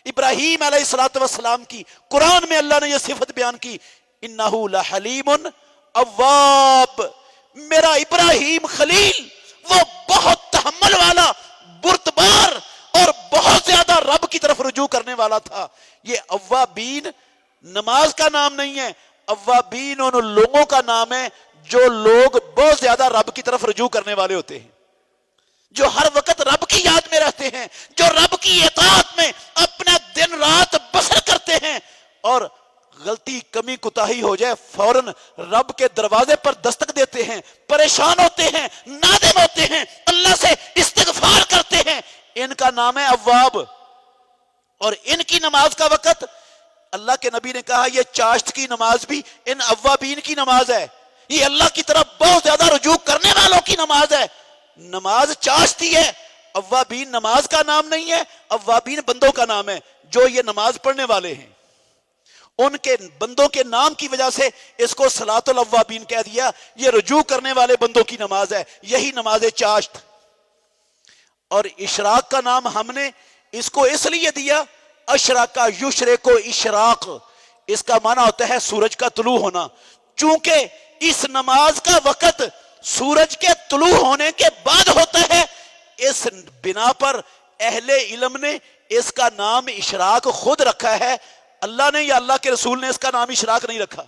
ابراہیم علیہ الصلوۃ والسلام کی قرآن میں اللہ نے یہ صفت بیان کی انہ لحلیم اواب. میرا ابراہیم خلیل وہ بہت تحمل والا، بردبار اور بہت زیادہ رب کی طرف رجوع کرنے والا تھا. یہ اوابین نماز کا نام نہیں ہے، اوابین ان لوگوں کا نام ہے جو لوگ بہت زیادہ رب کی طرف رجوع کرنے والے ہوتے ہیں، جو ہر وقت رب کی یاد میں رہتے ہیں، جو رب کی اطاعت میں اپنا دن رات بسر کرتے ہیں اور غلطی کمی کوتاہی ہو جائے فوراً رب کے دروازے پر دستک دیتے ہیں، پریشان ہوتے ہیں، نادم ہوتے ہیں، اللہ سے استغفار کرتے ہیں. ان کا نام ہے اواب. اور ان کی نماز کا وقت اللہ کے نبی نے کہا یہ چاشت کی نماز بھی ان اوابین کی نماز ہے. یہ اللہ کی طرف بہت زیادہ رجوع کرنے والوں کی نماز ہے. نماز چاشتی ہے، اوابین نماز کا نام نہیں ہے، اوابین بندوں کا نام ہے جو یہ نماز پڑھنے والے ہیں. ان کے بندوں کے نام کی وجہ سے اس کو صلاۃ الاوابین کہہ دیا. یہ رجوع کرنے والے بندوں کی نماز ہے، یہی نماز چاشت. اور اشراق کا نام ہم نے اس کو اس لیے دیا اشراق یشرق اشراق، اس کا معنی ہوتا ہے سورج کا طلوع ہونا. چونکہ اس نماز کا وقت سورج کے طلوع ہونے کے بعد ہوتا ہے، اس بنا پر اہل علم نے اس کا نام اشراق خود رکھا ہے. اللہ نے یا اللہ کے رسول نے اس کا نام اشراق نہیں رکھا،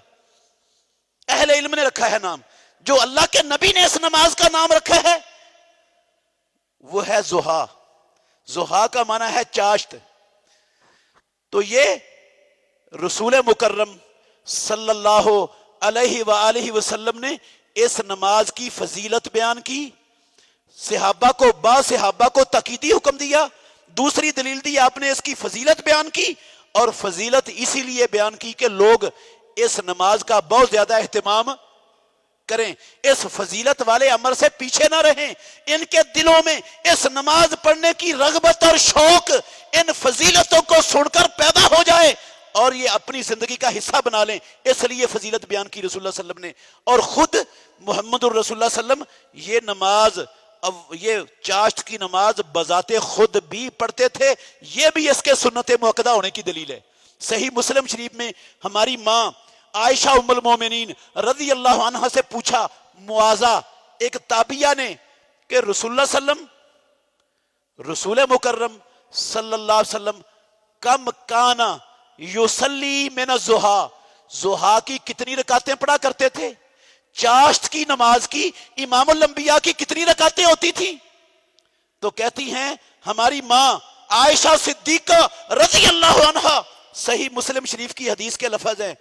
اہل علم نے رکھا ہے نام. جو اللہ کے نبی نے اس نماز کا نام رکھا ہے وہ ہے ضحیٰ. ضحیٰ کا معنی ہے چاشت. تو یہ رسول مکرم صلی اللہ علیہ وآلہ وسلم نے اس نماز کی فضیلت بیان کی، صحابہ کو صحابہ کو تاکیدی حکم دیا. دوسری دلیل دی آپ نے اس کی فضیلت بیان کی، اور فضیلت اسی لیے بیان کی کہ لوگ اس نماز کا بہت زیادہ اہتمام کریں، اس فضیلت والے عمل سے پیچھے نہ رہیں. ان کے دلوں میں اس نماز پڑھنے کی رغبت اور شوق ان فضیلتوں کو سن کر پیدا ہو جائے اور یہ اپنی زندگی کا حصہ بنا لیں. اس لیے فضیلت بیان کی رسول اللہ صلی اللہ علیہ وسلم نے. اور خود محمد الرسول اللہ صلی اللہ علیہ وسلم یہ نماز، یہ چاشت کی نماز بذات خود بھی پڑھتے تھے. یہ بھی اس کے سنت مؤکدہ ہونے کی دلیل ہے. صحیح مسلم شریف میں ہماری ماں عائشہ ام المومنین رضی اللہ عنہا سے پوچھا معاذہ ایک تابعیہ نے کہ رسول اللہ صلی اللہ علیہ وسلم، رسول مکرم صلی اللہ علیہ وسلم کم کانا یصلی من الضحیٰ، ضحیٰ کی کتنی رکعتیں پڑھا کرتے تھے؟ چاشت کی نماز کی امام الانبیاء کی کتنی رکعتیں ہوتی تھی؟ تو کہتی ہیں ہماری ماں عائشہ صدیقہ رضی اللہ عنہا، صحیح مسلم شریف کی حدیث کے لفظ ہیں،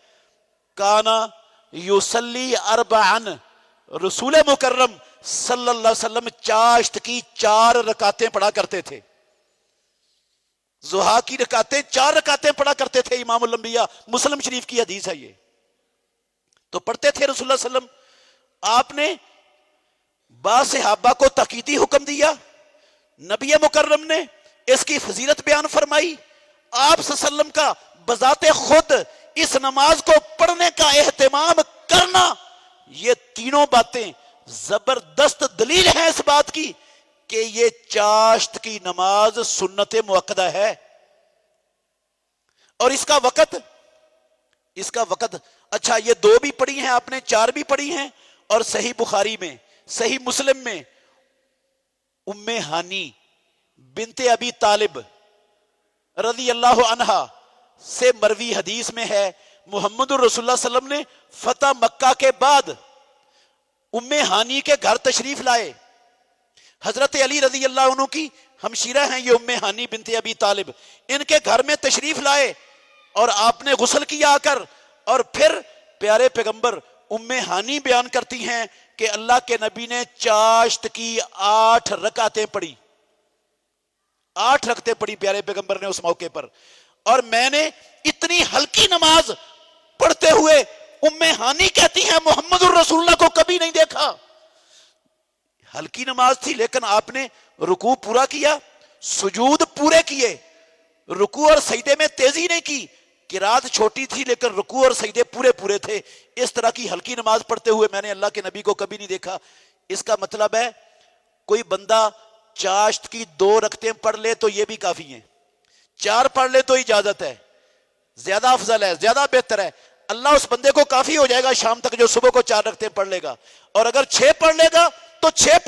کانا یصلی اربعن، رسول مکرم صلی اللہ علیہ وسلم چاشت کی 4 رکعتیں پڑھا کرتے تھے، ضحیٰ کی رکعتیں 4 رکعتیں پڑھا کرتے تھے، امام الانبیاء، مسلم شریف کی حدیث ہے یہ. تو پڑھتے تھے رسول اللہ صلی اللہ علیہ وسلم. آپ نے بعض صحابہ کو تاکیدی حکم دیا، نبی مکرم نے اس کی فضیلت بیان فرمائی، آپ صلی اللہ علیہ وسلم کا بذات خود اس نماز کو پڑھنے کا اہتمام کرنا، یہ تینوں باتیں زبردست دلیل ہیں اس بات کی کہ یہ چاشت کی نماز سنت مؤکدہ ہے. اور اس کا وقت اچھا، یہ 2 بھی پڑھی ہیں آپ نے، 4 بھی پڑھی ہیں. اور صحیح بخاری میں، صحیح مسلم میں ام ہانی بنت ابی طالب رضی اللہ عنہا سے مروی حدیث میں ہے، محمد الرسول اللہ صلی اللہ علیہ وسلم نے فتح مکہ کے بعد ام ہانی کے گھر تشریف لائے. حضرت علی رضی اللہ عنہ کی ہمشیرہ ہیں یہ ام ہانی بنت ابی طالب، ان کے گھر میں تشریف لائے اور آپ نے غسل کیا آ کر. اور پھر پیارے پیغمبر، ام ہانی بیان کرتی ہیں کہ اللہ کے نبی نے چاشت کی 8 رکعتیں پڑھی، 8 رکعتیں پڑھی پیارے پیغمبر نے اس موقع پر. اور میں نے اتنی ہلکی نماز پڑھتے ہوئے، ام ہانی کہتی ہیں، محمد الرسول اللہ کو کبھی نہیں دیکھا. ہلکی نماز تھی لیکن آپ نے رکوع پورا کیا، سجود پورے کیے، رکوع اور سجدے میں تیزی نہیں کی. قرات چھوٹی تھی لیکن رکوع اور سجدے پورے تھے. اس طرح کی ہلکی نماز پڑھتے ہوئے میں نے اللہ کے نبی کو کبھی نہیں دیکھا. اس کا مطلب ہے کوئی بندہ چاشت کی 2 رکعتیں پڑھ لے تو یہ بھی کافی ہیں، 4 پڑھ لے تو اجازت ہے، زیادہ افضل ہے، زیادہ بہتر ہے. اللہ اس بندے کو کافی ہو جائے گا شام تک جو صبح کو 4 رکعتیں پڑھ لے گا. اور اگر 6 پڑھ لے گا تو 6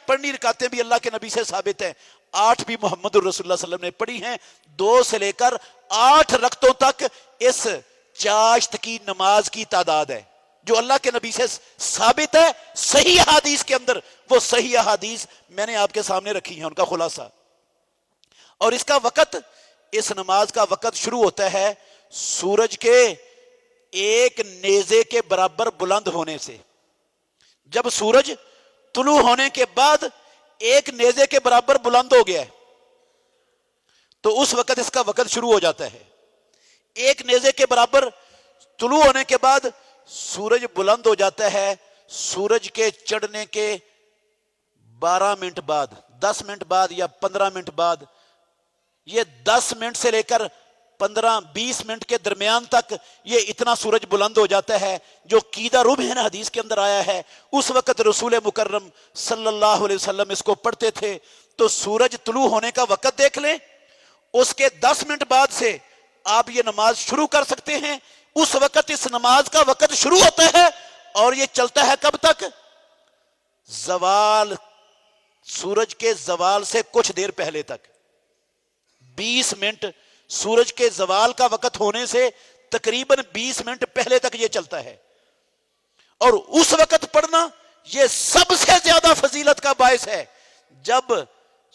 پڑھنی رکعتیں بھی اللہ کے نبی سے ثابت ہیں. 8 بھی محمد الرسول اللہ صلی اللہ علیہ وسلم نے پڑھی ہیں. 2 سے لے کر 8 رکعتوں تک اس چاشت کی نماز کی تعداد ہے جو اللہ کے نبی سے ثابت ہے صحیح احادیث کے اندر. وہ صحیح احادیث میں نے آپ کے سامنے رکھی ہیں، ان کا خلاصہ. اور اس کا وقت، اس نماز کا وقت شروع ہوتا ہے سورج کے 1 نیزے کے برابر بلند ہونے سے. جب سورج طلوع ہونے کے بعد 1 نیزے کے برابر بلند ہو گیا ہے تو اس وقت اس کا وقت شروع ہو جاتا ہے. 1 نیزے کے برابر طلوع ہونے کے بعد سورج بلند ہو جاتا ہے. سورج کے چڑھنے کے 12 منٹ بعد، 10 منٹ بعد یا 15 منٹ بعد، یہ 10 منٹ سے لے کر 15-20 منٹ کے درمیان تک یہ اتنا سورج بلند ہو جاتا ہے جو قیدہ ربح حدیث کے اندر آیا ہے. اس وقت رسول مکرم صلی اللہ علیہ وسلم اس کو پڑھتے تھے. تو سورج طلوع ہونے کا وقت دیکھ لیں، اس کے 10 منٹ بعد سے آپ یہ نماز شروع کر سکتے ہیں. اس وقت اس نماز کا وقت شروع ہوتا ہے اور یہ چلتا ہے کب تک؟ زوال، سورج کے زوال سے کچھ دیر پہلے تک. 20 منٹ سورج کے زوال کا وقت ہونے سے تقریباً 20 منٹ پہلے تک یہ چلتا ہے. اور اس وقت پڑھنا یہ سب سے زیادہ فضیلت کا باعث ہے. جب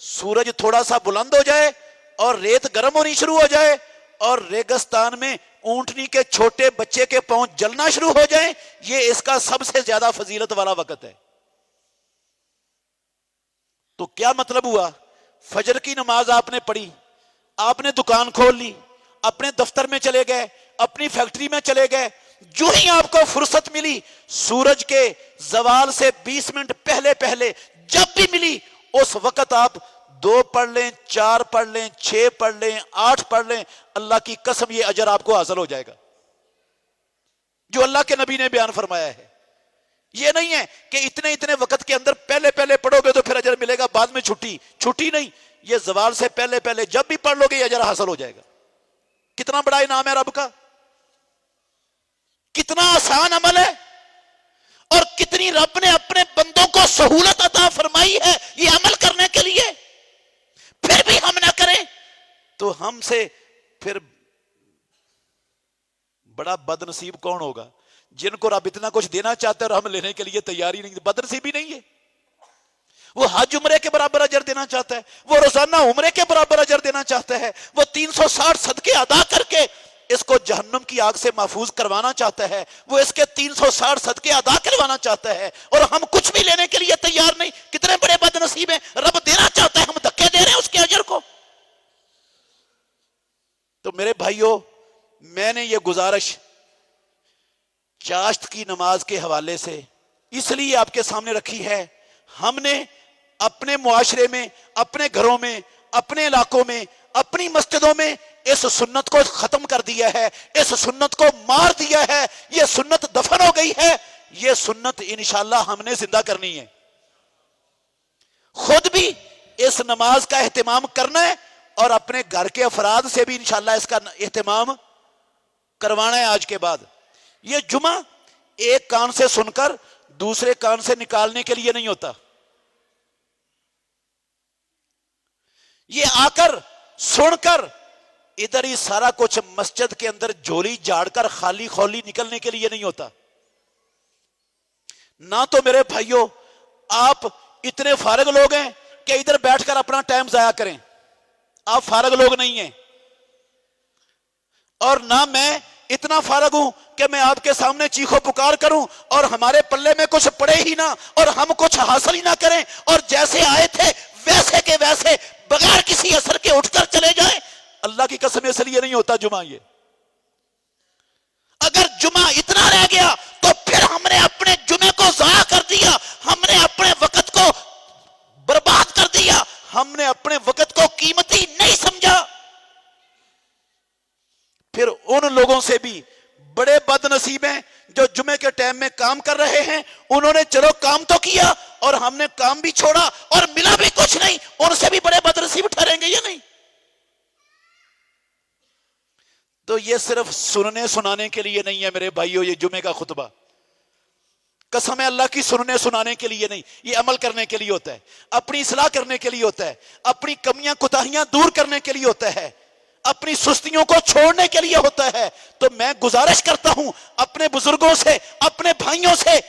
سورج تھوڑا سا بلند ہو جائے اور ریت گرم ہونی شروع ہو جائے اور ریگستان میں اونٹنی کے چھوٹے بچے کے پاؤں جلنا شروع ہو جائیں، یہ اس کا سب سے زیادہ فضیلت والا وقت ہے. تو کیا مطلب ہوا؟ فجر کی نماز آپ نے پڑھی، آپ نے دکان کھول لی، اپنے دفتر میں چلے گئے، اپنی فیکٹری میں چلے گئے. جو ہی آپ کو فرصت ملی سورج کے زوال سے 20 منٹ پہلے جب بھی ملی، اس وقت آپ 2 پڑھ لیں، 4 پڑھ لیں، 6 پڑھ لیں، 8 پڑھ لیں. اللہ کی قسم یہ اجر آپ کو حاصل ہو جائے گا جو اللہ کے نبی نے بیان فرمایا ہے. یہ نہیں ہے کہ اتنے وقت کے اندر پہلے پڑھو گے تو پھر اجر ملے گا، بعد میں چھٹی نہیں. یہ زوال سے پہلے جب بھی پڑھ لو گے یہ اجر حاصل ہو جائے گا. کتنا بڑا انعام ہے رب کا، کتنا آسان عمل ہے، اور کتنی رب نے اپنے بندوں کو سہولت عطا فرمائی ہے یہ عمل کرنے کے لیے. پھر بھی ہم نہ کریں تو ہم سے پھر بڑا بد نصیب کون ہوگا؟ جن کو رب اتنا کچھ دینا چاہتا ہے اور ہم لینے کے لیے تیاری نہیں، بد نصیبی نہیں ہے. وہ حج عمرے کے برابر اجر دینا چاہتا ہے، وہ روزانہ عمرے کے برابر اجر دینا چاہتا ہے، وہ 360 صدقے ادا کر کے اس کو جہنم کی آگ سے محفوظ کروانا چاہتا ہے، وہ اس کے 360 صدقے ادا کروانا چاہتا ہے، اور ہم کچھ بھی لینے کے لیے تیار نہیں۔ کتنے بڑے بد نصیب ہیں، رب دینا چاہتا ہے، ہم دھکے دے رہے ہیں اس کے اجر کو۔ تو میرے بھائیوں، میں نے یہ گزارش چاشت کی نماز کے حوالے سے اس لیے آپ کے سامنے رکھی ہے۔ ہم نے اپنے معاشرے میں، اپنے گھروں میں، اپنے علاقوں میں، اپنی مسجدوں میں اس سنت کو ختم کر دیا ہے، اس سنت کو مار دیا ہے، یہ سنت دفن ہو گئی ہے۔ یہ سنت انشاءاللہ ہم نے زندہ کرنی ہے، خود بھی اس نماز کا اہتمام کرنا ہے اور اپنے گھر کے افراد سے بھی انشاءاللہ اس کا اہتمام کروانا ہے۔ آج کے بعد یہ جمعہ ایک کان سے سن کر دوسرے کان سے نکالنے کے لیے نہیں ہوتا، یہ آ کر سن کر ادھر ہی سارا کچھ مسجد کے اندر جھولی جھاڑ کر خالی خولی نکلنے کے لیے نہیں ہوتا۔ نہ تو میرے بھائیوں آپ اتنے فارغ لوگ ہیں کہ ادھر بیٹھ کر اپنا ٹائم ضائع کریں، آپ فارغ لوگ نہیں ہیں، اور نہ میں اتنا فارغ ہوں کہ میں آپ کے سامنے چیخو پکار کروں اور ہمارے پلے میں کچھ پڑے ہی نہ اور ہم کچھ حاصل ہی نہ کریں اور جیسے آئے تھے ویسے کے ویسے بغیر کسی اثر کے اٹھ کر چلے جائیں۔ اللہ کی قسم اس لیے نہیں ہوتا جمعہ۔ یہ اگر جمعہ اتنا رہ گیا تو پھر ہم نے اپنے جمعے کو ضائع کر دیا، ہم نے اپنے وقت کو برباد کر دیا، ہم نے اپنے وقت کو قیمتی نہیں سمجھا۔ پھر ان لوگوں سے بھی بڑے بد نصیب ہیں جو جمعے کے ٹائم میں کام کر رہے ہیں، انہوں نے چلو کام تو کیا اور ہم نے کام بھی چھوڑا اور ملا بھی کچھ نہیں، ان سے بھی بڑے بد نصیب ٹھہریں گے یا نہیں؟ تو یہ صرف سننے سنانے کے لیے نہیں ہے میرے بھائیوں، یہ جمعے کا خطبہ قسم ہے اللہ کی سننے سنانے کے لیے نہیں، یہ عمل کرنے کے لیے ہوتا ہے، اپنی اصلاح کرنے کے لیے ہوتا ہے، اپنی کمیاں کوتاہیاں دور کرنے کے لیے ہوتا ہے، اپنی سستیوں کو چھوڑنے کے لیے ہوتا ہے۔ تو میں گزارش کرتا ہوں اپنے بزرگوں سے، اپنے بھائیوں سے،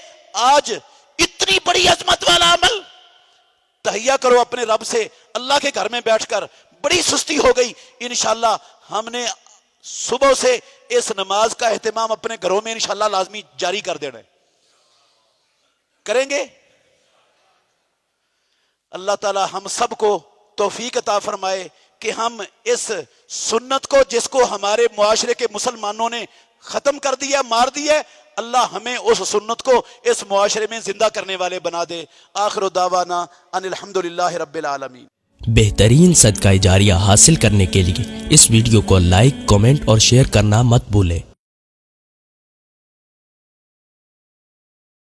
آج اتنی بڑی عظمت والا عمل تہیہ کرو اپنے رب سے، اللہ کے گھر میں بیٹھ کر۔ بڑی سستی ہو گئی، انشاءاللہ ہم نے صبح سے اس نماز کا اہتمام اپنے گھروں میں انشاءاللہ لازمی جاری کر دینا ہے، کریں گے؟ اللہ تعالی ہم سب کو توفیق عطا فرمائے کہ ہم اس سنت کو جس کو ہمارے معاشرے کے مسلمانوں نے ختم کر دیا، مار دیا، اللہ ہمیں اس سنت کو اس معاشرے میں زندہ کرنے والے بنا دے۔ آخر دعوانا ان الحمدللہ رب العالمین۔ بہترین صدقہ جاریہ حاصل کرنے کے لیے اس ویڈیو کو لائک، کمنٹ اور شیئر کرنا مت بھولیں۔